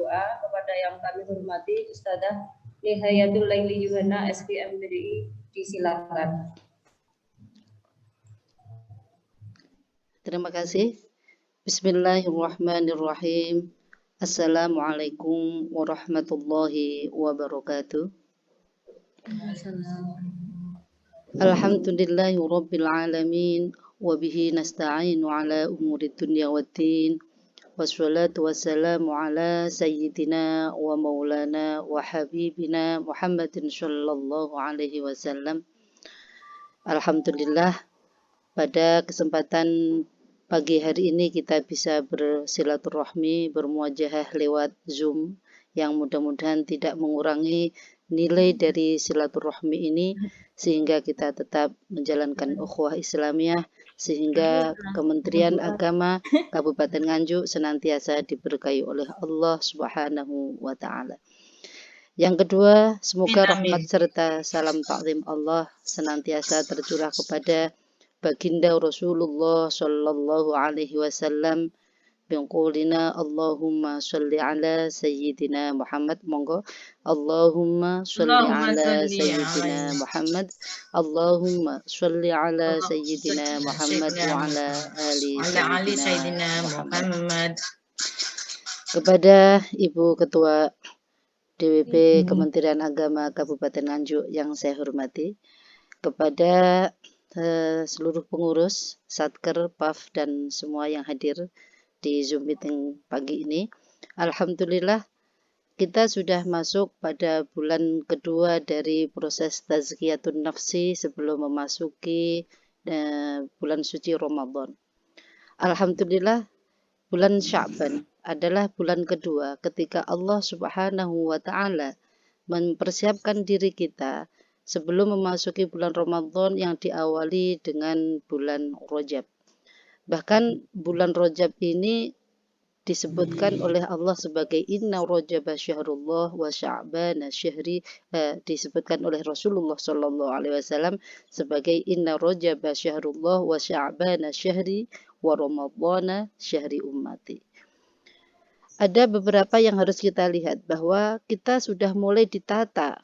doa kepada yang kami hormati Ustadzah Nihayatul Laili Yuhana SPM BDI, disilakan. Terima kasih. Bismillahirrahmanirrahim. Assalamualaikum warahmatullahi wabarakatuh. Alhamdulillahi rabbil alamin wa bihi nasta'inu ala umuri dunya waddin. Wassalatu wassalamu ala sayyidina wa maulana wa habibina Muhammadin sallallahu alaihi wasallam. Alhamdulillah, pada kesempatan pagi hari ini kita bisa bersilaturahmi, bermuajahah lewat Zoom yang mudah-mudahan tidak mengurangi nilai dari silaturahmi ini sehingga kita tetap menjalankan ukhuwah Islamiyah, sehingga Kementerian Agama Kabupaten Nganjuk senantiasa diberkahi oleh Allah Subhanahu wa taala. Yang kedua, semoga rahmat serta salam ta'zim Allah senantiasa tercurah kepada Baginda Rasulullah sallallahu alaihi wasallam biqaulina Allahumma sholli ala sayyidina Muhammad. Monggo. Allahumma sholli ala sayyidina Muhammad. Allahumma sholli ala sayyidina Muhammad wa ala ali sayyidina Muhammad. Kepada Ibu Ketua DWP Kementerian Agama Kabupaten Nganjuk yang saya hormati, kepada seluruh pengurus, Satker, PAF, dan semua yang hadir di Zoom meeting pagi ini. Alhamdulillah, kita sudah masuk pada bulan kedua dari proses tazkiyatun nafsi sebelum memasuki bulan suci Ramadan. Alhamdulillah, bulan Sya'ban adalah bulan kedua ketika Allah Subhanahu wa taala mempersiapkan diri kita sebelum memasuki bulan Ramadan yang diawali dengan bulan Rajab. Bahkan bulan Rajab ini disebutkan oleh Allah sebagai inna rajaba syahrullah wa sya'bana syahri, disebutkan oleh Rasulullah sallallahu alaihi wasallam sebagai inna rajaba syahrullah wa sya'bana syahri wa ramadhana syahri ummati. Ada beberapa yang harus kita lihat bahwa kita sudah mulai ditata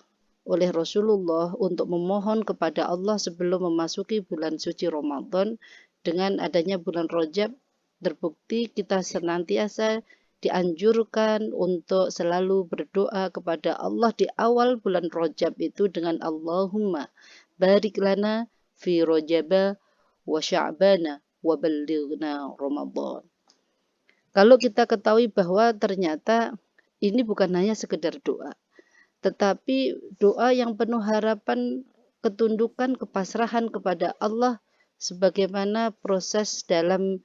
oleh Rasulullah untuk memohon kepada Allah sebelum memasuki bulan suci Ramadan. Dengan adanya bulan Rajab, terbukti kita senantiasa dianjurkan untuk selalu berdoa kepada Allah di awal bulan Rajab itu dengan Allahumma barik lana fi Rajaba wa Sya'bana wa ballighna Ramadan. Kalau kita ketahui bahwa ternyata ini bukan hanya sekedar doa, tetapi doa yang penuh harapan, ketundukan, kepasrahan kepada Allah sebagaimana proses dalam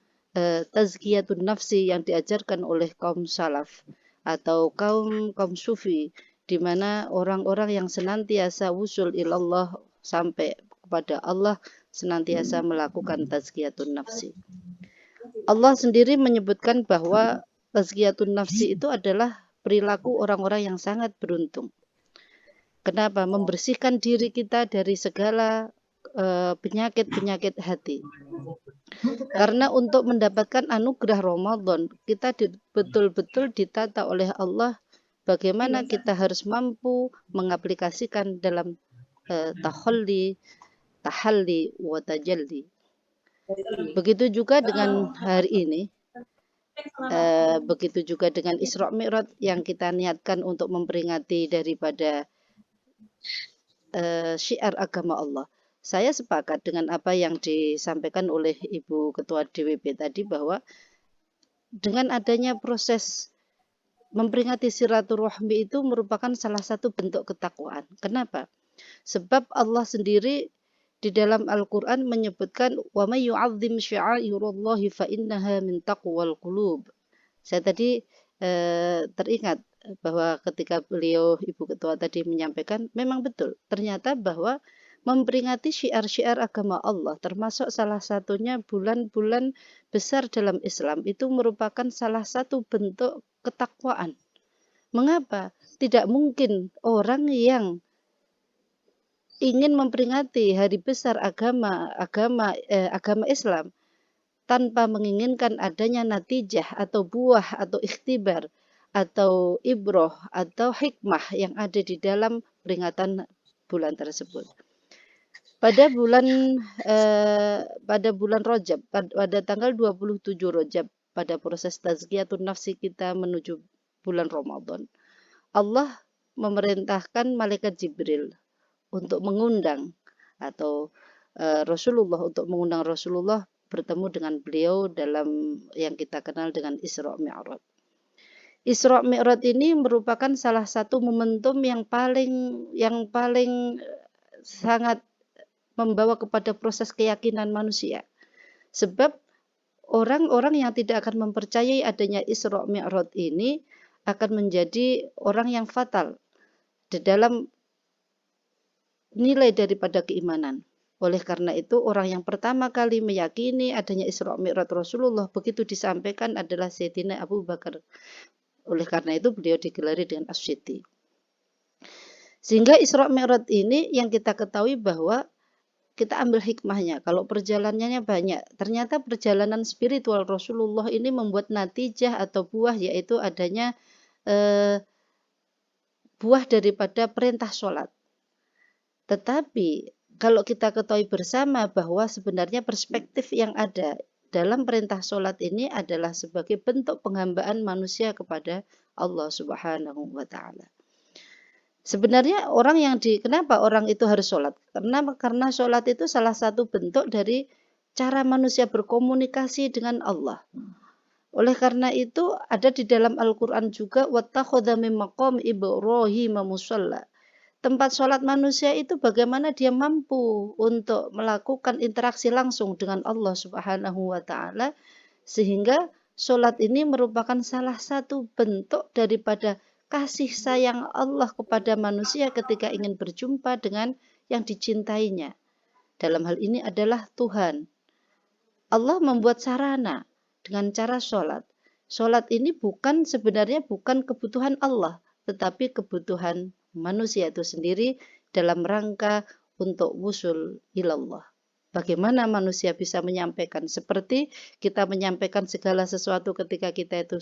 tazkiyatun nafsi yang diajarkan oleh kaum salaf atau kaum sufi, di mana orang-orang yang senantiasa wusul ilallah sampai kepada Allah senantiasa melakukan tazkiyatun nafsi. Allah sendiri menyebutkan bahwa tazkiyatun nafsi itu adalah perilaku orang-orang yang sangat beruntung. Kenapa? Membersihkan diri kita dari segala penyakit-penyakit hati. Karena untuk mendapatkan anugerah Ramadan, kita betul-betul ditata oleh Allah bagaimana kita harus mampu mengaplikasikan dalam tahalli, wa tajalli. Begitu juga dengan hari ini, begitu juga dengan Isra Mi'raj yang kita niatkan untuk memperingati daripada syiar agama Allah. Saya sepakat dengan apa yang disampaikan oleh Ibu Ketua DWP tadi bahwa dengan adanya proses memperingati silaturahmi itu merupakan salah satu bentuk ketakwaan. Kenapa? Sebab Allah sendiri di dalam Al-Quran menyebutkan wa may yu'azzim sya'airallahi fa innaha min taqwal qulub. Saya tadi teringat bahwa ketika beliau Ibu Ketua tadi menyampaikan memang betul ternyata bahwa memperingati syiar-syiar agama Allah termasuk salah satunya bulan-bulan besar dalam Islam itu merupakan salah satu bentuk ketakwaan. Mengapa? Tidak mungkin orang yang ingin memperingati hari besar agama Islam tanpa menginginkan adanya natijah atau buah atau ikhtibar atau ibroh atau hikmah yang ada di dalam peringatan bulan tersebut. Pada bulan Rajab, pada tanggal 27 Rajab, pada proses tazkiyatun nafsi kita menuju bulan Ramadan, Allah memerintahkan malaikat Jibril untuk mengundang atau untuk mengundang Rasulullah bertemu dengan beliau dalam yang kita kenal dengan Isra Mi'raj. Isra Mi'raj ini merupakan salah satu momentum yang paling sangat membawa kepada proses keyakinan manusia. Sebab orang-orang yang tidak akan mempercayai adanya Isra Mi'raj ini akan menjadi orang yang fatal di dalam nilai daripada keimanan. Oleh karena itu, orang yang pertama kali meyakini adanya Isra Mi'raj Rasulullah begitu disampaikan adalah Sayyidina Abu Bakar. Oleh karena itu, beliau digelari dengan As-Siddiq. Sehingga Isra Mi'raj ini yang kita ketahui bahwa kita ambil hikmahnya. Kalau perjalanannya banyak, ternyata perjalanan spiritual Rasulullah ini membuat natijah atau buah, yaitu adanya buah daripada perintah sholat. Tetapi kalau kita ketahui bersama bahwa sebenarnya perspektif yang ada dalam perintah sholat ini adalah sebagai bentuk penghambaan manusia kepada Allah Subhanahu wa Ta'ala. Sebenarnya kenapa orang itu harus sholat? Karena sholat itu salah satu bentuk dari cara manusia berkomunikasi dengan Allah. Oleh karena itu ada di dalam Al-Quran juga wattakhadha min maqam Ibrahim musalla. Tempat sholat manusia itu bagaimana dia mampu untuk melakukan interaksi langsung dengan Allah Subhanahu wa Ta'ala, sehingga sholat ini merupakan salah satu bentuk daripada kasih sayang Allah kepada manusia ketika ingin berjumpa dengan yang dicintainya. Dalam hal ini adalah Tuhan. Allah membuat sarana dengan cara sholat. Sholat ini sebenarnya bukan kebutuhan Allah, tetapi kebutuhan manusia itu sendiri dalam rangka untuk wusul ilallah. Bagaimana manusia bisa menyampaikan? Seperti kita menyampaikan segala sesuatu ketika kita itu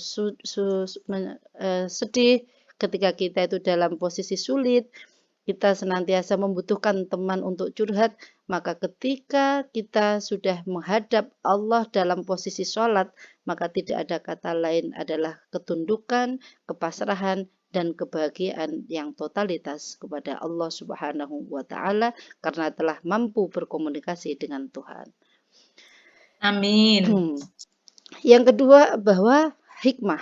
sedih, ketika kita itu dalam posisi sulit, kita senantiasa membutuhkan teman untuk curhat, maka ketika kita sudah menghadap Allah dalam posisi sholat, maka tidak ada kata lain adalah ketundukan, kepasrahan, dan kebahagiaan yang totalitas kepada Allah Subhanahu wa Ta'ala karena telah mampu berkomunikasi dengan Tuhan. Amin. Yang kedua, bahwa hikmah.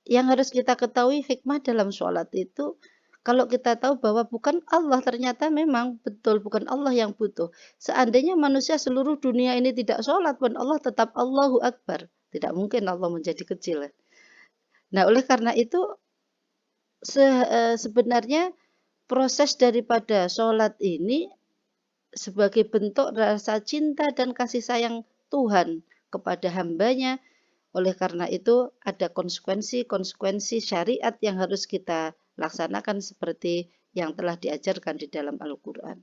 Yang harus kita ketahui, hikmah dalam sholat itu, kalau kita tahu bahwa bukan Allah, ternyata memang betul bukan Allah yang butuh. Seandainya manusia seluruh dunia ini tidak sholat pun, Allah tetap Allahu Akbar. Tidak mungkin Allah menjadi kecil. Nah, oleh karena itu, sebenarnya proses daripada sholat ini sebagai bentuk rasa cinta dan kasih sayang Tuhan kepada hambanya. Oleh karena itu ada konsekuensi syariat yang harus kita laksanakan seperti yang telah diajarkan di dalam Al-Quran.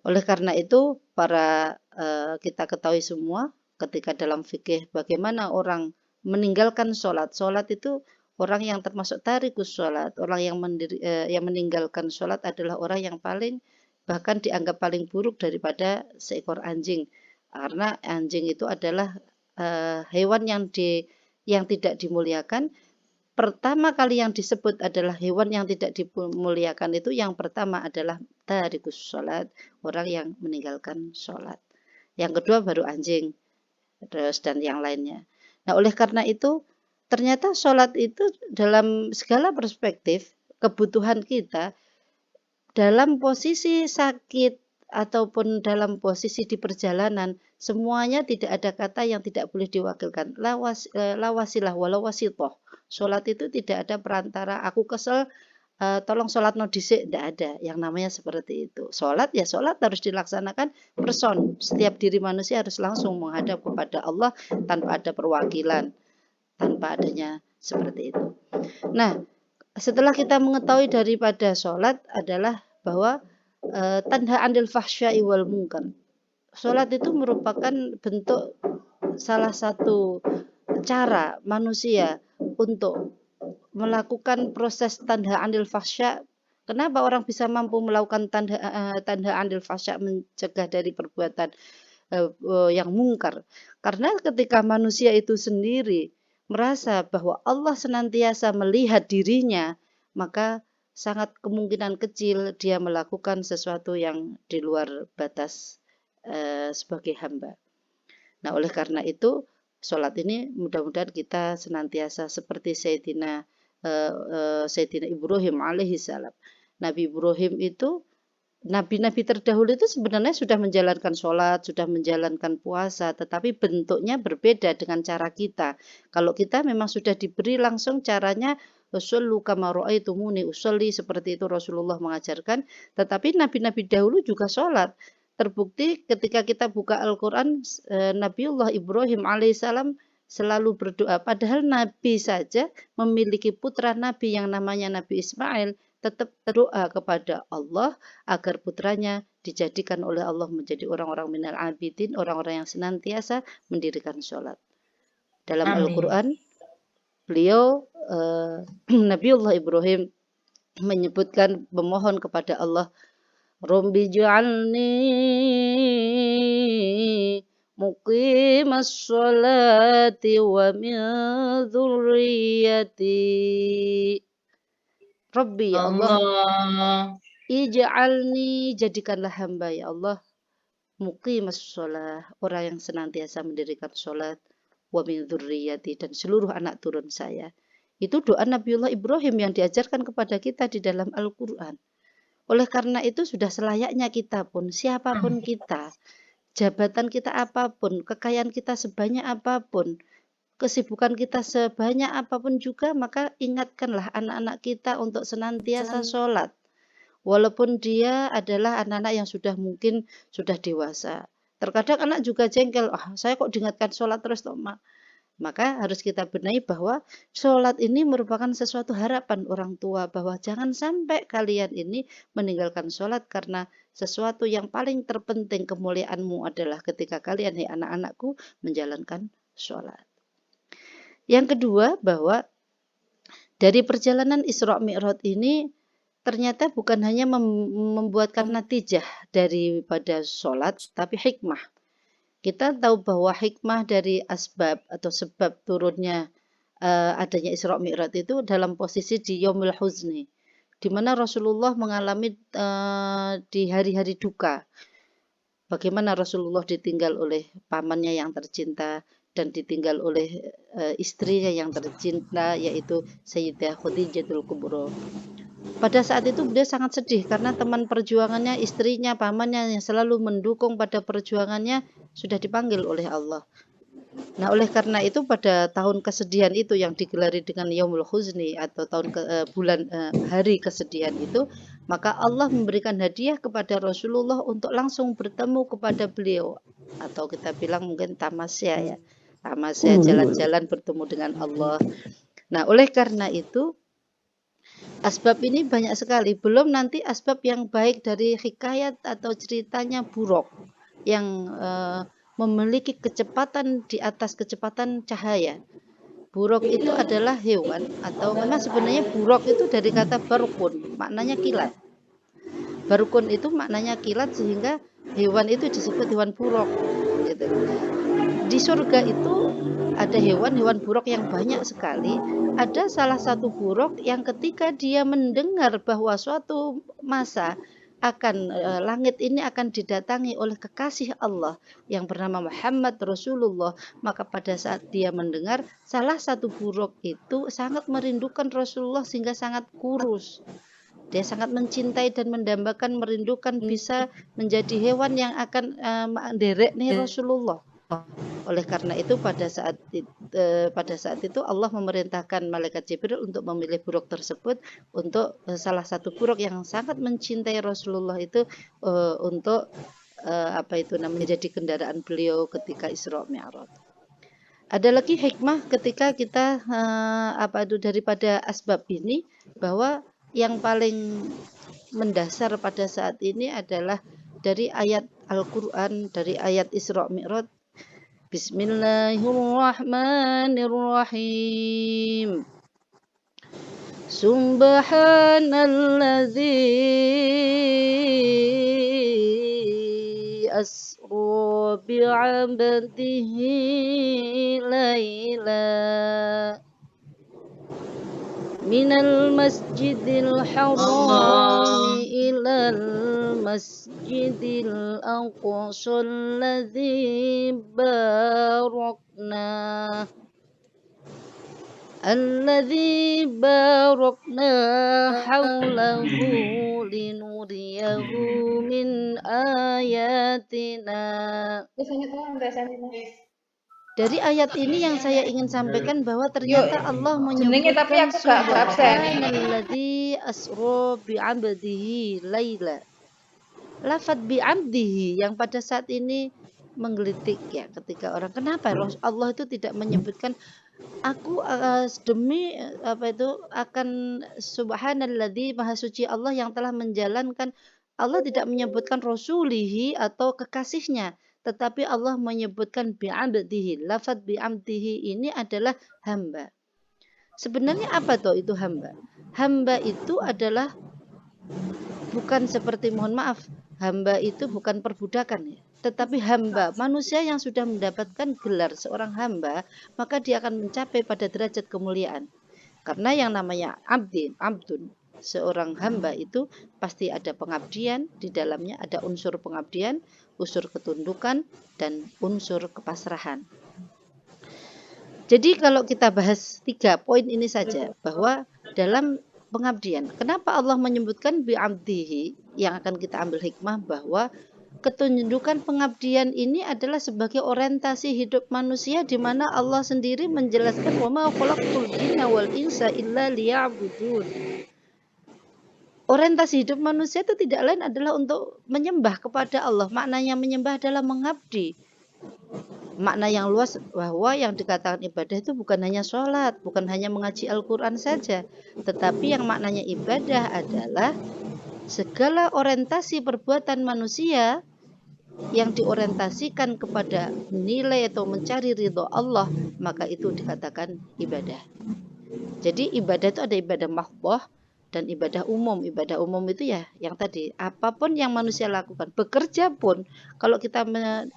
Oleh karena itu kita ketahui semua ketika dalam fikih bagaimana orang meninggalkan sholat. Sholat itu orang yang termasuk tarikus sholat, orang yang meninggalkan sholat adalah orang yang bahkan dianggap paling buruk daripada seekor anjing. Karena anjing itu adalah hewan yang tidak dimuliakan. Pertama kali yang disebut adalah hewan yang tidak dimuliakan itu yang pertama adalah tarikus sholat, orang yang meninggalkan sholat. Yang kedua baru anjing, dan yang lainnya. Nah, oleh karena itu ternyata sholat itu dalam segala perspektif kebutuhan kita dalam posisi sakit ataupun dalam posisi di perjalanan, semuanya tidak ada kata yang tidak boleh diwakilkan. Lawasilah walau wasitoh. Sholat itu tidak ada perantara, aku kesel, tolong sholat no dhisik, tidak ada. Yang namanya seperti itu. Sholat harus dilaksanakan person. Setiap diri manusia harus langsung menghadap kepada Allah tanpa ada perwakilan, tanpa adanya seperti itu. Nah, setelah kita mengetahui daripada sholat adalah bahwa tanha anil fahsya'i wal munkar. Sholat itu merupakan bentuk salah satu cara manusia untuk melakukan proses tanha anil fahsya. Kenapa orang bisa mampu melakukan tanha anil fahsya, mencegah dari perbuatan yang mungkar? Karena ketika manusia itu sendiri merasa bahwa Allah senantiasa melihat dirinya, maka sangat kemungkinan kecil dia melakukan sesuatu yang di luar batas sebagai hamba. Nah, oleh karena itu, sholat ini mudah-mudahan kita senantiasa seperti Sayyidina Ibrahim alaihi salam. Nabi Ibrahim itu, nabi-nabi terdahulu itu sebenarnya sudah menjalankan sholat, sudah menjalankan puasa, tetapi bentuknya berbeda dengan cara kita. Kalau kita memang sudah diberi langsung caranya, usollu kama ra'aitumuni usolli, seperti itu Rasulullah mengajarkan, tetapi nabi-nabi dahulu juga sholat. Terbukti ketika kita buka Al-Quran, Nabiullah Ibrahim alaihissalam selalu berdoa. Padahal Nabi saja memiliki putra Nabi yang namanya Nabi Ismail, tetap berdoa kepada Allah agar putranya dijadikan oleh Allah menjadi orang-orang minal abidin, orang-orang yang senantiasa mendirikan sholat. Dalam Al-Quran, beliau Nabiullah Ibrahim menyebutkan, memohon kepada Allah, Rabbi ja'alni muqimas sholati wa min dzurriyyati. Rabbi, ya Allah, ij'alni, jadikanlah hamba ya Allah, muqimas sholah, orang yang senantiasa mendirikan sholat, wa min dzurriyyati, dan seluruh anak turun saya. Itu doa Nabiullah Ibrahim yang diajarkan kepada kita di dalam Al-Quran. Oleh karena itu sudah selayaknya kita pun, siapapun kita, jabatan kita apapun, kekayaan kita sebanyak apapun, kesibukan kita sebanyak apapun juga, maka ingatkanlah anak-anak kita untuk senantiasa sholat. Walaupun dia adalah anak-anak yang sudah mungkin sudah dewasa. Terkadang anak juga jengkel, saya kok diingatkan sholat terus toh, Mak. Maka harus kita benahi bahwa sholat ini merupakan sesuatu harapan orang tua, bahwa jangan sampai kalian ini meninggalkan sholat, karena sesuatu yang paling terpenting kemuliaanmu adalah ketika kalian, hai anak-anakku, menjalankan sholat. Yang kedua, bahwa dari perjalanan Isra Mi'raj ini ternyata bukan hanya membuatkan natijah daripada sholat, tapi hikmah. Kita tahu bahwa hikmah dari asbab atau sebab turunnya adanya Isra Mi'raj itu dalam posisi di Yaumul Huzni, di mana Rasulullah mengalami di hari-hari duka. Bagaimana Rasulullah ditinggal oleh pamannya yang tercinta dan ditinggal oleh istrinya yang tercinta, yaitu Sayyidah Khadijatul Kubra. Pada saat itu beliau sangat sedih karena teman perjuangannya, istrinya, pamannya yang selalu mendukung pada perjuangannya sudah dipanggil oleh Allah. Nah, oleh karena itu pada tahun kesedihan itu yang digelari dengan Yaumul Huzni atau hari kesedihan itu, maka Allah memberikan hadiah kepada Rasulullah untuk langsung bertemu kepada beliau, atau kita bilang mungkin tamasya ya. Tamasya, jalan-jalan bertemu dengan Allah. Nah, oleh karena itu asbab ini banyak sekali, belum nanti asbab yang baik dari hikayat atau ceritanya buruk yang memiliki kecepatan di atas kecepatan cahaya. Buruk itu adalah hewan, atau memang sebenarnya buruk itu dari kata barukun, maknanya kilat. Barukun itu maknanya kilat, sehingga hewan itu disebut hewan buruk. Gitu. Di surga itu ada hewan-hewan buruk yang banyak sekali. Ada salah satu buruk yang ketika dia mendengar bahwa suatu masa akan langit ini akan didatangi oleh kekasih Allah yang bernama Muhammad Rasulullah, maka pada saat dia mendengar, salah satu buruk itu sangat merindukan Rasulullah sehingga sangat kurus. Dia sangat mencintai dan mendambakan, merindukan bisa menjadi hewan yang akan menderek nih Rasulullah. Oleh karena itu pada saat itu Allah memerintahkan malaikat Jibril untuk memilih buruk tersebut untuk salah satu buruk yang sangat mencintai Rasulullah itu untuk menjadi kendaraan beliau ketika Isra Mi'raj. Ada lagi hikmah ketika kita daripada asbab ini, bahwa yang paling mendasar pada saat ini adalah dari ayat Al-Quran, dari ayat Isra Mi'raj. Bismillahirrahmanirrahim. Subhanalladzi asra bi'abdihi laila minal masjidil harami ilal masjidil aqsa alladzi barakna haulahu linuriyahu min ayatina. Dari ayat ini yang saya ingin sampaikan bahwa ternyata Allah menyebutkan subhanalladzi asra bi'abdihi laila. Lafadz bi'abdihi yang pada saat ini menggelitik ya ketika orang, kenapa Allah itu tidak menyebutkan aku demi apa itu akan subhanalladzi, maha suci Allah yang telah menjalankan. Allah tidak menyebutkan rasulihi atau kekasihnya, tetapi Allah menyebutkan bi'abdihi. Lafadz bi'abdihi ini adalah hamba. Sebenarnya apa toh itu hamba? Hamba itu adalah bukan seperti, mohon maaf, hamba itu bukan perbudakan ya, tetapi hamba, manusia yang sudah mendapatkan gelar seorang hamba, maka dia akan mencapai pada derajat kemuliaan. Karena yang namanya abdun, seorang hamba itu pasti ada pengabdian, di dalamnya ada unsur pengabdian, unsur ketundukan, dan unsur kepasrahan. Jadi kalau kita bahas 3 poin ini saja, bahwa dalam pengabdian, kenapa Allah menyebutkan bi'abdihi, yang akan kita ambil hikmah bahwa ketundukan pengabdian ini adalah sebagai orientasi hidup manusia, di mana Allah sendiri menjelaskan wa ma khalaqtul jinna wal insa illa liya'budun. Orientasi hidup manusia itu tidak lain adalah untuk menyembah kepada Allah. Maknanya menyembah adalah mengabdi. Makna yang luas bahwa yang dikatakan ibadah itu bukan hanya sholat, bukan hanya mengaji Al-Quran saja, tetapi yang maknanya ibadah adalah segala orientasi perbuatan manusia yang diorientasikan kepada nilai atau mencari ridho Allah, maka itu dikatakan ibadah. Jadi ibadah itu ada ibadah mahdhah dan ibadah umum. Ibadah umum itu ya yang tadi, apapun yang manusia lakukan, bekerja pun kalau kita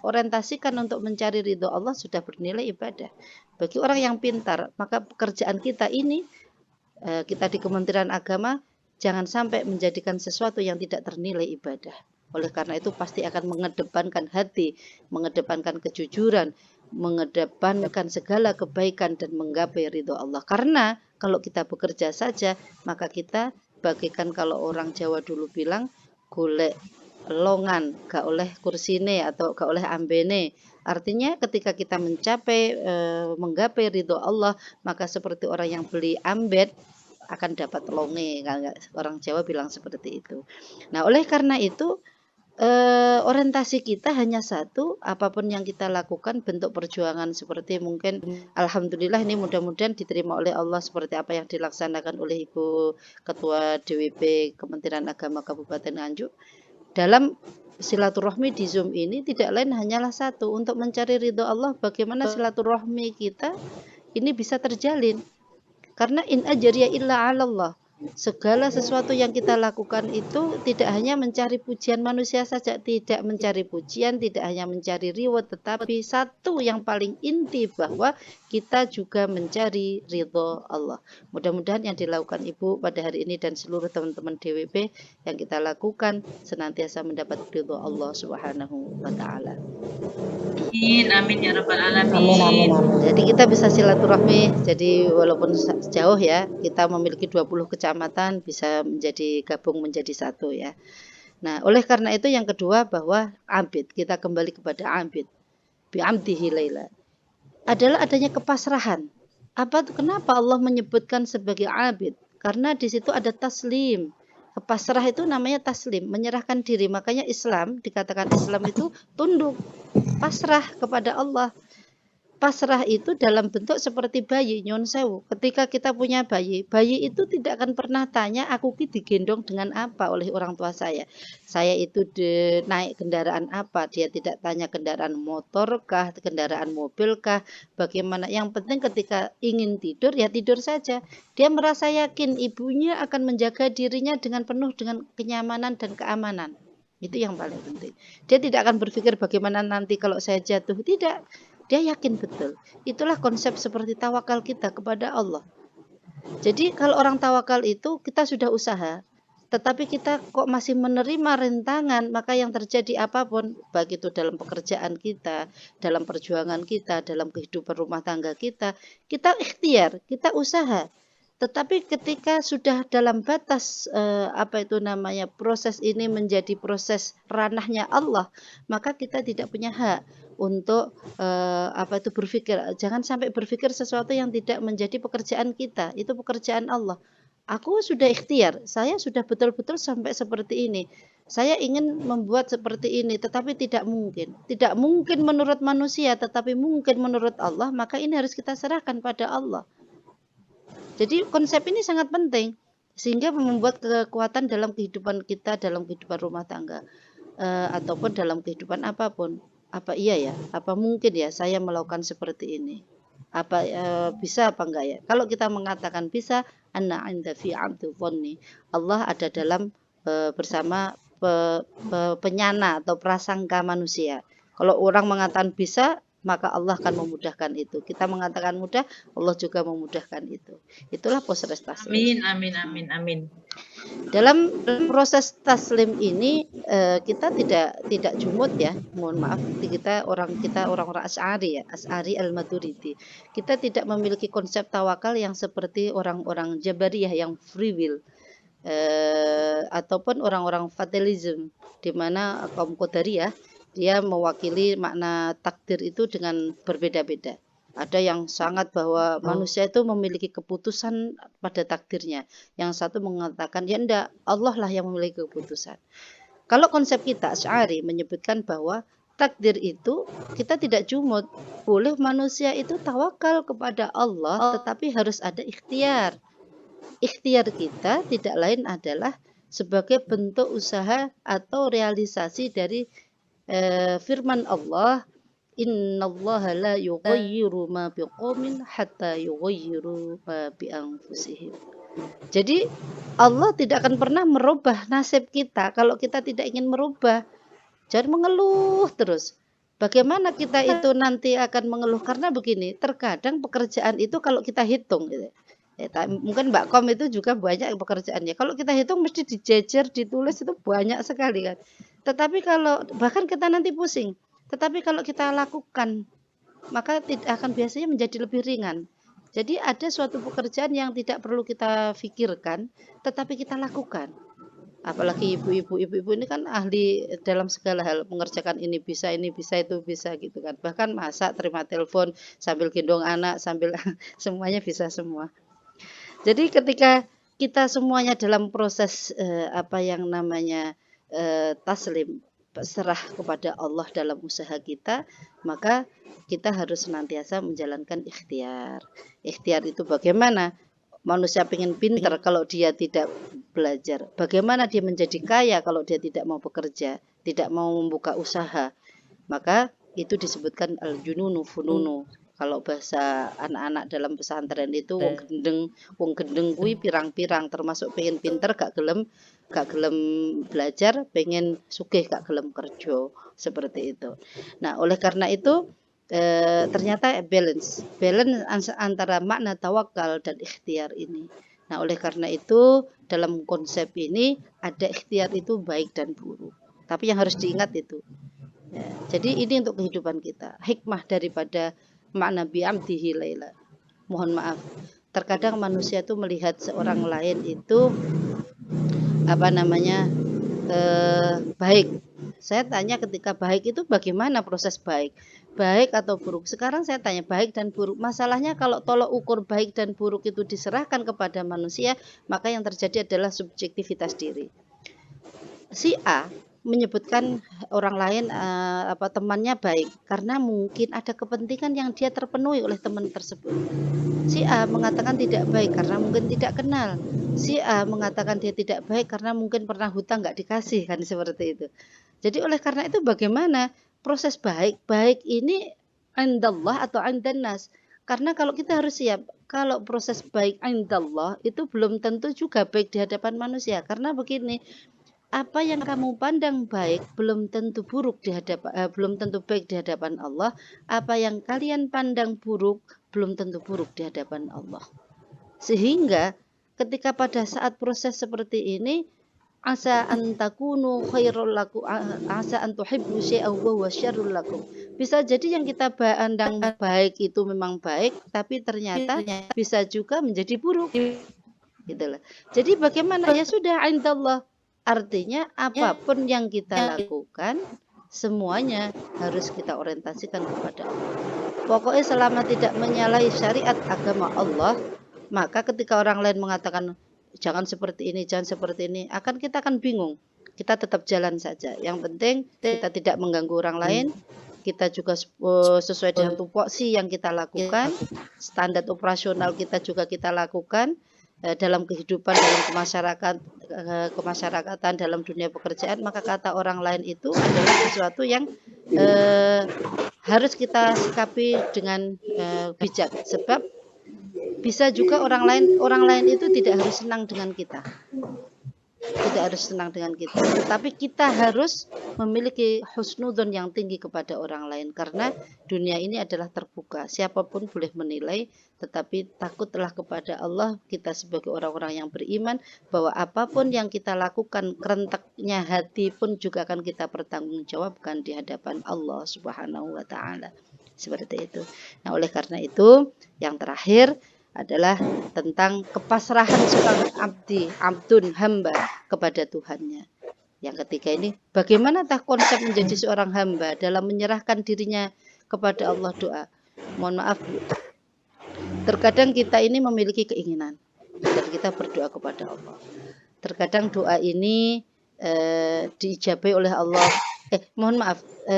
orientasikan untuk mencari ridho Allah sudah bernilai ibadah. Bagi orang yang pintar, maka pekerjaan kita ini, kita di Kementerian Agama, jangan sampai menjadikan sesuatu yang tidak ternilai ibadah. Oleh karena itu pasti akan mengedepankan hati, mengedepankan kejujuran, mengedepankan segala kebaikan dan menggapai ridho Allah. Karena kalau kita bekerja saja, maka kita bagaikan kalau orang Jawa dulu bilang, golek longan, gak oleh kursine atau gak oleh ambene. Artinya ketika kita mencapai menggapai ridho Allah, maka seperti orang yang beli ambet akan dapat longe. Orang Jawa bilang seperti itu. Nah, oleh karena itu orientasi kita hanya satu, apapun yang kita lakukan bentuk perjuangan, seperti mungkin alhamdulillah ini mudah-mudahan diterima oleh Allah seperti apa yang dilaksanakan oleh Ibu Ketua DWP Kementerian Agama Kabupaten Nganjuk. Dalam silaturahmi di Zoom ini tidak lain hanyalah satu, untuk mencari ridho Allah. Bagaimana silaturahmi kita ini bisa terjalin, karena in ajriya illa 'ala Allah. Segala sesuatu yang kita lakukan itu tidak hanya mencari pujian manusia saja, tidak mencari pujian, tidak hanya mencari reward, tetapi satu yang paling inti bahwa kita juga mencari ridho Allah. Mudah-mudahan yang dilakukan Ibu pada hari ini dan seluruh teman-teman DWP yang kita lakukan senantiasa mendapat ridho Allah Subhanahu wa Ta'ala. Amin ya rabbal alamin. Amin. Jadi kita bisa silaturahmi, jadi walaupun jauh ya, kita memiliki 20 kecamatan bisa gabung menjadi satu ya. Nah, oleh karena itu yang kedua bahwa abid, kita kembali kepada abid. Bi'amdihi laila. Adalah adanya kepasrahan. Kenapa Allah menyebutkan sebagai abid? Karena di situ ada taslim. Pasrah itu namanya taslim, menyerahkan diri. Makanya Islam, dikatakan Islam itu tunduk, pasrah kepada Allah. pasrah itu dalam bentuk seperti bayi, nyun sewu. Ketika kita punya bayi, bayi itu tidak akan pernah tanya aku ki digendong dengan apa oleh orang tua saya. Saya itu naik kendaraan apa, dia tidak tanya kendaraan motor kah, kendaraan mobil kah, bagaimana. Yang penting ketika ingin tidur ya tidur saja. Dia merasa yakin ibunya akan menjaga dirinya dengan penuh dengan kenyamanan dan keamanan. Itu yang paling penting. Dia tidak akan berpikir bagaimana nanti kalau saya jatuh, tidak. Dia yakin betul. Itulah konsep seperti tawakal kita kepada Allah. Jadi kalau orang tawakal itu kita sudah usaha, tetapi kita kok masih menerima rintangan, maka yang terjadi apapun, baik itu dalam pekerjaan kita, dalam perjuangan kita, dalam kehidupan rumah tangga kita ikhtiar, kita usaha. Tetapi ketika sudah dalam batas proses ini menjadi proses ranahnya Allah, maka kita tidak punya hak untuk berpikir. Jangan sampai berpikir sesuatu yang tidak menjadi pekerjaan kita. Itu pekerjaan Allah. Aku sudah ikhtiar, saya sudah betul-betul sampai seperti ini. Saya ingin membuat seperti ini, tetapi tidak mungkin. Tidak mungkin menurut manusia, tetapi mungkin menurut Allah, maka ini harus kita serahkan pada Allah. Jadi konsep ini sangat penting sehingga membuat kekuatan dalam kehidupan kita, dalam kehidupan rumah tangga ataupun dalam kehidupan apapun. Apa iya ya? Apa mungkin ya saya melakukan seperti ini? Apa bisa apa enggak ya? Kalau kita mengatakan bisa, anna 'inda fi 'abdi dhanni. Allah ada dalam bersama penyana atau prasangka manusia. Kalau orang mengatakan bisa, maka Allah akan memudahkan itu. Kita mengatakan mudah, Allah juga memudahkan itu. Itulah proses taslim. Amin. Dalam proses taslim ini kita tidak jumud ya. Mohon maaf, kita orang-orang Asy'ari ya, Asy'ari al-Maturidi. Kita tidak memiliki konsep tawakal yang seperti orang-orang Jabariyah yang free will. Ataupun orang-orang fatalism, di mana kaum Qadariyah dia mewakili makna takdir itu dengan berbeda-beda. Ada yang sangat bahwa manusia itu memiliki keputusan pada takdirnya. Yang satu mengatakan ya enggak, Allah lah yang memiliki keputusan. Kalau konsep kita Asy'ari menyebutkan bahwa takdir itu kita tidak jumud. Boleh manusia itu tawakal kepada Allah, tetapi harus ada ikhtiar. Ikhtiar kita tidak lain adalah sebagai bentuk usaha atau realisasi dari firman Allah, innallaha la yughayyiru ma biqaumin hatta yughayyiru ma bi anfusihim. Jadi Allah tidak akan pernah merubah nasib kita kalau kita tidak ingin merubah. Jangan mengeluh terus. Bagaimana kita itu nanti akan mengeluh? Karena begini, terkadang pekerjaan itu kalau kita hitung gitu. Mungkin Mbak Kom itu juga banyak pekerjaannya. Kalau kita hitung mesti dijejer, ditulis itu banyak sekali kan. Tetapi kalau bahkan kita nanti pusing. Tetapi kalau kita lakukan, maka akan biasanya menjadi lebih ringan. Jadi ada suatu pekerjaan yang tidak perlu kita pikirkan, tetapi kita lakukan. Apalagi ibu-ibu ini kan ahli dalam segala hal, mengerjakan ini bisa, itu bisa gitu kan. Bahkan masak, terima telepon, sambil gendong anak, sambil semuanya bisa semua. Jadi ketika kita semuanya dalam proses taslim, serah kepada Allah dalam usaha kita, maka kita harus senantiasa menjalankan ikhtiar. Ikhtiar itu bagaimana? Manusia pengen pintar kalau dia tidak belajar. Bagaimana dia menjadi kaya kalau dia tidak mau bekerja, tidak mau membuka usaha. Maka itu disebutkan al-jununu fununu. Kalau bahasa anak-anak dalam pesantren itu wong gendeng kuwi pirang-pirang, termasuk pengen pinter gak gelem belajar, pengen sugih gak gelem kerja, seperti itu. Nah, oleh karena itu ternyata balance antara makna tawakal dan ikhtiar ini. Nah, oleh karena itu dalam konsep ini ada ikhtiar itu baik dan buruk. Tapi yang harus diingat itu. Ya, jadi ini untuk kehidupan kita. Hikmah daripada makna bi'amdihi laila. Mohon maaf. Terkadang manusia itu melihat seorang lain itu baik. Saya tanya ketika baik itu bagaimana proses baik? Baik atau buruk? Sekarang saya tanya baik dan buruk. Masalahnya kalau tolok ukur baik dan buruk itu diserahkan kepada manusia, maka yang terjadi adalah subjektivitas diri. Si A menyebutkan orang lain temannya baik karena mungkin ada kepentingan yang dia terpenuhi oleh teman tersebut. Si A mengatakan tidak baik karena mungkin tidak kenal. Si A mengatakan dia tidak baik karena mungkin pernah hutang nggak dikasih, kan seperti itu. Jadi oleh karena itu bagaimana proses baik ini indallah atau indannas? Karena kalau kita harus siap, kalau proses baik indallah itu belum tentu juga baik di hadapan manusia. Karena begini, apa yang kamu pandang baik belum tentu buruk di hadapan belum tentu baik di hadapan Allah. Apa yang kalian pandang buruk belum tentu buruk di hadapan Allah. Sehingga ketika pada saat proses seperti ini, asa an takunu khairul lakum, asa an tuhibbu syai'an wa huwa syarrul lakum. Bisa jadi yang kita pandang baik itu memang baik, tapi ternyata bisa juga menjadi buruk. Gitu loh. Jadi bagaimana? Ya sudah, indallah. Artinya apapun yang kita lakukan semuanya harus kita orientasikan kepada Allah. Pokoknya selama tidak menyalahi syariat agama Allah, maka ketika orang lain mengatakan jangan seperti ini, jangan seperti ini, kita akan bingung. Kita tetap jalan saja. Yang penting kita tidak mengganggu orang lain. Kita juga sesuai dengan tupoksi yang kita lakukan, standar operasional kita juga kita lakukan dalam kehidupan, dalam kemasyarakatan, dalam dunia pekerjaan. Maka kata orang lain itu adalah sesuatu yang harus kita sikapi dengan bijak, sebab bisa juga orang lain itu tidak harus senang dengan kita. Tidak harus senang dengan kita, tetapi kita harus memiliki husnudzon yang tinggi kepada orang lain, karena dunia ini adalah terbuka, siapapun boleh menilai, tetapi takutlah kepada Allah, kita sebagai orang-orang yang beriman, bahwa apapun yang kita lakukan, kerentaknya hati pun juga akan kita pertanggungjawabkan di hadapan Allah Subhanahu wa Ta'ala. Seperti itu. Nah, oleh karena itu, yang terakhir adalah tentang kepasrahan seorang abdun hamba kepada Tuhannya. Yang ketiga ini, bagaimana konsep menjadi seorang hamba dalam menyerahkan dirinya kepada Allah. Doa. Mohon maaf Bu, terkadang kita ini memiliki keinginan dan kita berdoa kepada Allah. Terkadang doa ini diijabai oleh Allah,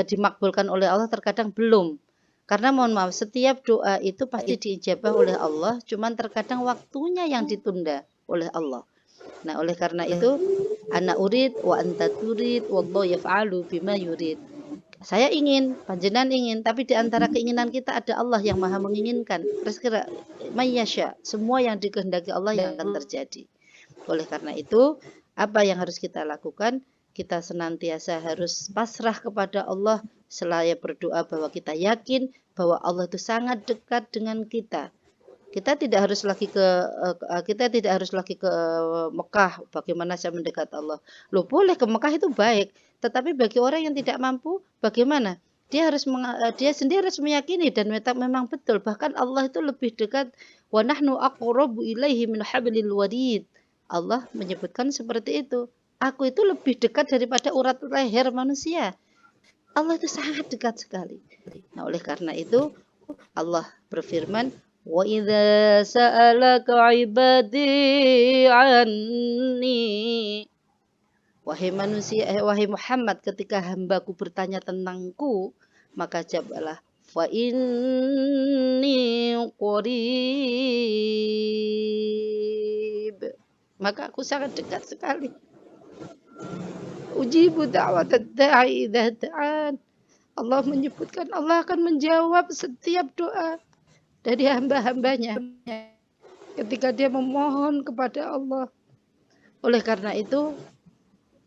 dimakbulkan oleh Allah, terkadang belum. Karena mohon maaf, setiap doa itu pasti diijabah oleh Allah, cuman terkadang waktunya yang ditunda oleh Allah. Nah, oleh karena itu, ana urid wa anta turid wallahu yaf'alu bima yurid. Saya ingin, panjenengan ingin, tapi di antara keinginan kita ada Allah yang Maha menginginkan. Kira-kira mayyasya, semua yang dikehendaki Allah yang akan terjadi. Oleh karena itu, apa yang harus kita lakukan? Kita senantiasa harus pasrah kepada Allah, selaya berdoa bahwa kita yakin bahwa Allah itu sangat dekat dengan kita. Kita tidak harus lagi ke Mekah. Bagaimana saya mendekat Allah? Loh, boleh ke Mekah itu baik, tetapi bagi orang yang tidak mampu, bagaimana? Dia sendiri harus meyakini dan memang betul. Bahkan Allah itu lebih dekat. Wa nahnu aqrabu ilaihi min hablil warid. Allah menyebutkan seperti itu. Aku itu lebih dekat daripada urat leher manusia. Allah itu sangat dekat sekali. Nah, oleh karena itu Allah berfirman, wa idza sa'alaka 'ibadi 'anni. Wahai Muhammad, ketika hambaku bertanya tentangku, maka jawablah, fa inni qarib. Maka aku sangat dekat sekali. Ujibu da'wat ad-da'i idza da'an. Allah menyebutkan Allah akan menjawab setiap doa dari hamba-hambanya ketika dia memohon kepada Allah. Oleh karena itu,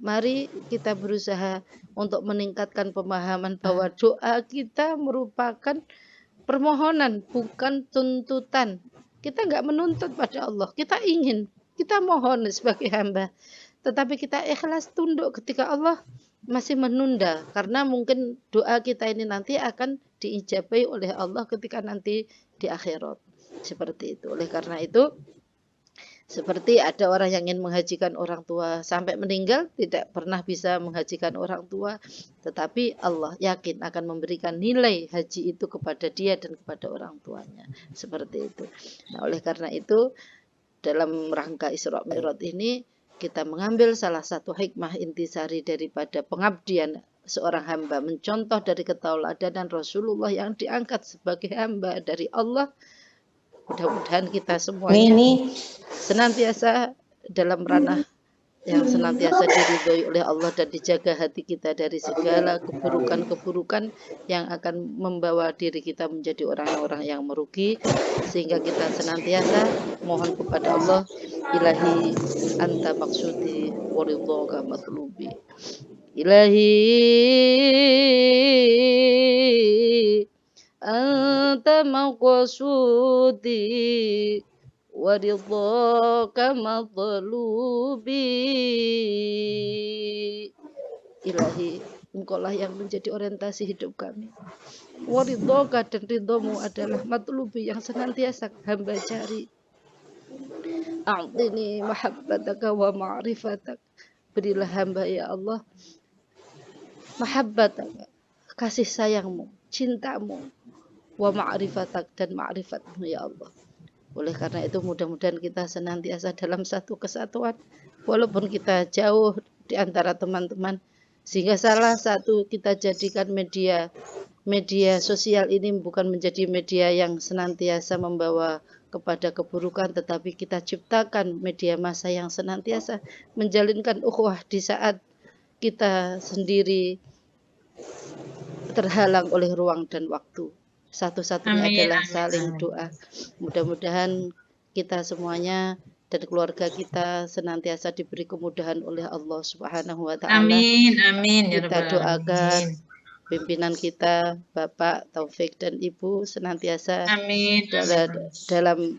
mari kita berusaha untuk meningkatkan pemahaman bahwa doa kita merupakan permohonan, bukan tuntutan. Kita nggak menuntut pada Allah, kita ingin, kita mohon sebagai hamba. Tetapi kita ikhlas tunduk ketika Allah masih menunda, karena mungkin doa kita ini nanti akan diijabai oleh Allah ketika nanti di akhirat. Seperti itu. Oleh karena itu, seperti ada orang yang ingin menghajikan orang tua sampai meninggal, tidak pernah bisa menghajikan orang tua, tetapi Allah yakin akan memberikan nilai haji itu kepada dia dan kepada orang tuanya. Seperti itu. Nah, oleh karena itu, dalam rangka Isra Mi'raj ini, kita mengambil salah satu hikmah intisari daripada pengabdian seorang hamba, mencontoh dari ketauladanan Rasulullah yang diangkat sebagai hamba dari Allah. Mudah-mudahan kita semuanya senantiasa dalam ranah yang senantiasa diridhoi oleh Allah dan dijaga hati kita dari segala keburukan-keburukan yang akan membawa diri kita menjadi orang-orang yang merugi, sehingga kita senantiasa mohon kepada Allah, ilahi anta maksudi wa ridhaka matlubi, ilahi anta maqsudi wa ridhaka matlubi. Ilahi, engkaulah yang menjadi orientasi hidup kami. Wa ridhaka, dan ridhomu adalah matlubi yang senantiasa hamba cari. A'tini mahabbataka wa ma'rifatak, berilah hamba ya Allah mahabbataka, kasih sayangmu, cintamu, wa ma'rifatak, dan ma'rifatmu ya Allah. Oleh karena itu mudah-mudahan kita senantiasa dalam satu kesatuan, walaupun kita jauh di antara teman-teman, sehingga salah satu kita jadikan media sosial ini bukan menjadi media yang senantiasa membawa kepada keburukan, tetapi kita ciptakan media massa yang senantiasa menjalinkan ukhuwah di saat kita sendiri terhalang oleh ruang dan waktu. Satu-satunya adalah saling doa. Mudah-mudahan kita semuanya dan keluarga kita senantiasa diberi kemudahan oleh Allah Subhanahu wa Ta'ala. Amin, amin. Kita doakan pimpinan kita, Bapak Taufik dan Ibu, senantiasa dalam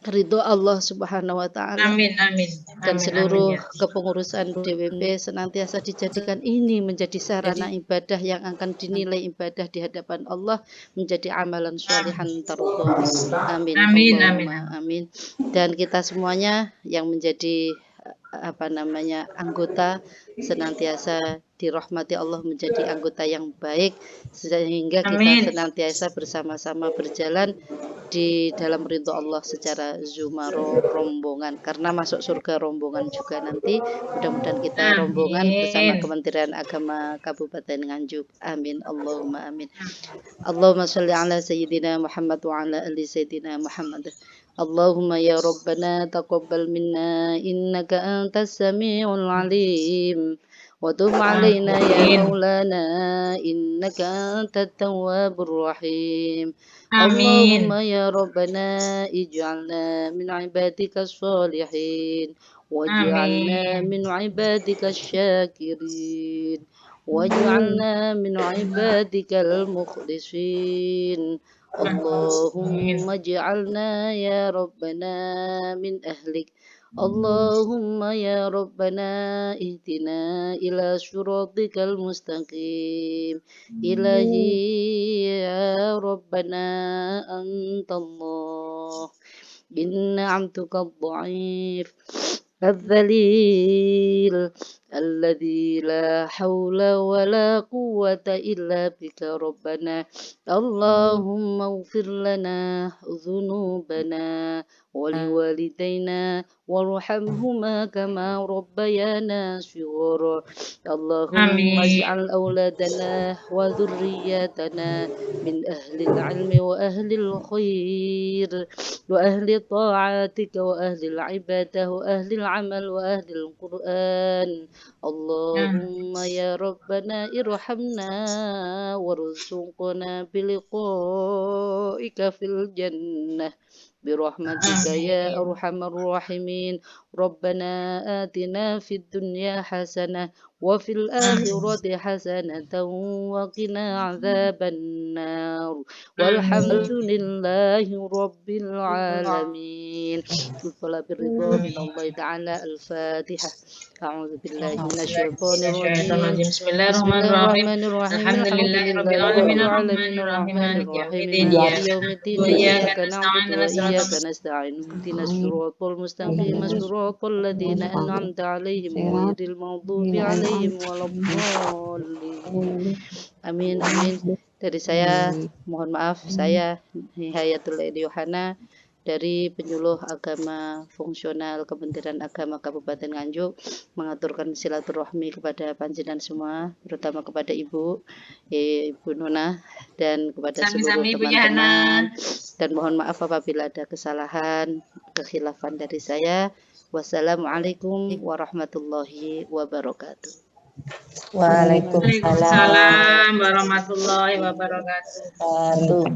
ridho Allah Subhanahu wa Ta'ala. Amin, amin. Dan seluruh kepengurusan DWP senantiasa dijadikan ini menjadi sarana ibadah yang akan dinilai ibadah di hadapan Allah, menjadi amalan sholihan tardha. Amin. Amin, amin. Dan kita semuanya yang menjadi anggota senantiasa dirahmati Allah, menjadi anggota yang baik, sehingga kita senantiasa bersama-sama berjalan di dalam ridho Allah secara zumaro, rombongan, karena masuk surga rombongan juga nanti. Mudah-mudahan kita rombongan bersama Kementerian Agama Kabupaten Nganjuk. Amin, Allahumma amin. Allahumma sholli ala sayyidina Muhammad wa ala ali sayyidina Muhammad. Allahumma ya Rabbana taqabbal minna innaka antas sami'ul alim wa tub alaina ya Maulana innaka antat tawwabur rahim. Allahumma ya Rabbana ij'alna min ibadika sholihin waj'alna min ibadika syakirin waj'alna min ibadika al-mukhlisin. Allahumma ij'alna ya Rabbana min ahlik. Allahumma ya Rabbana ihdina ila syiratikal mustaqim. Ilahi ya Rabbana antallah. Inna amtuka dhaif الذليل الذي لا حول ولا قوة إلا بك ربنا. اللهم اغفر لنا ذنوبنا ولوالدينا وارحمهما كما ربيانا صغارا. اللهم اجعل أولادنا وذرياتنا من أهل العلم وأهل الخير وأهل طاعتك وأهل العبادة وأهل العمل وأهل القرآن. اللهم يا ربنا ارحمنا وارزقنا بلقائك في الجنة برحمتك يا أرحم الراحمين. ربنا آتنا في الدنيا حسنة وفي الآخرة حسنة وقنا عذاب النار والحمد لله رب العالمين. الفلا بالرضا من الله تعالى. الفاتحة. أعوذ بالله من الشيطان الرجيم. بسم الله الرحمن الرحيم. الحمد لله رب العالمين الرحمن الرحيم مالك يوم الدين. إياك نعبد وإياك نستعين اهدنا الصراط المستقيم صراط الذين أنعمت عليهم غير المغضوب عليهم ولا الضالين. Amin, amin. Dari saya mohon maaf, saya Nihayatul Yohana dari penyuluh agama fungsional Kementerian Agama Kabupaten Nganjuk mengaturkan silaturahmi kepada panjenengan semua, terutama kepada Ibu Nona dan kepada seluruh Sami-sami Ibu Jahana. teman-teman, dan mohon maaf apabila ada kesalahan, kekhilafan dari saya. Wassalamualaikum warahmatullahi wabarakatuh. Waalaikumsalam warahmatullahi wabarakatuh.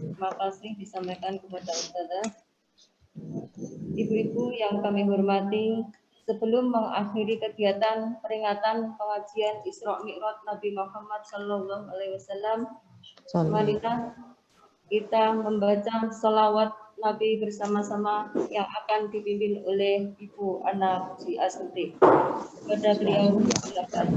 Terima kasih disampaikan kepada Ustazah. Ibu-ibu yang kami hormati, sebelum mengakhiri kegiatan peringatan pengajian Isra Mi'raj Nabi Muhammad SAW, marilah kita membaca salawat Nabi bersama-sama yang akan dipimpin oleh Ibu Ana Puji Astuti. Kepada beliau, silakan.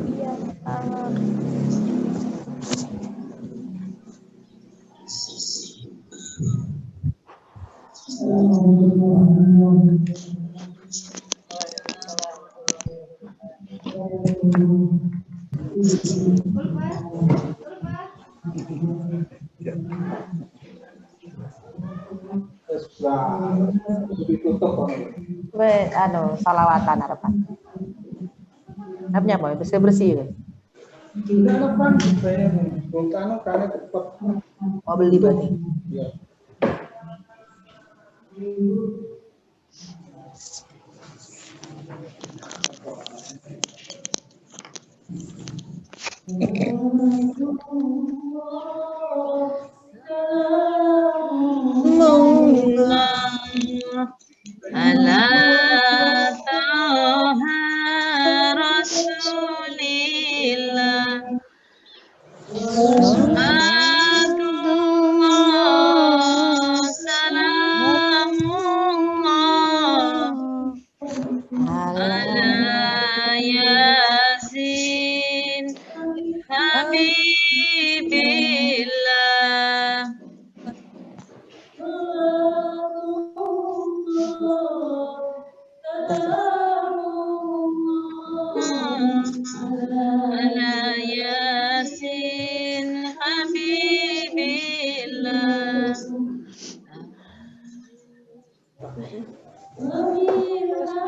Salawatan harapan. Apanya apa? Bersih-bersih. Oh, beli berarti. Ala taha rasulillah salatullah salamullah ala yasin habibillah ala yasin habibillah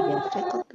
Ya, record.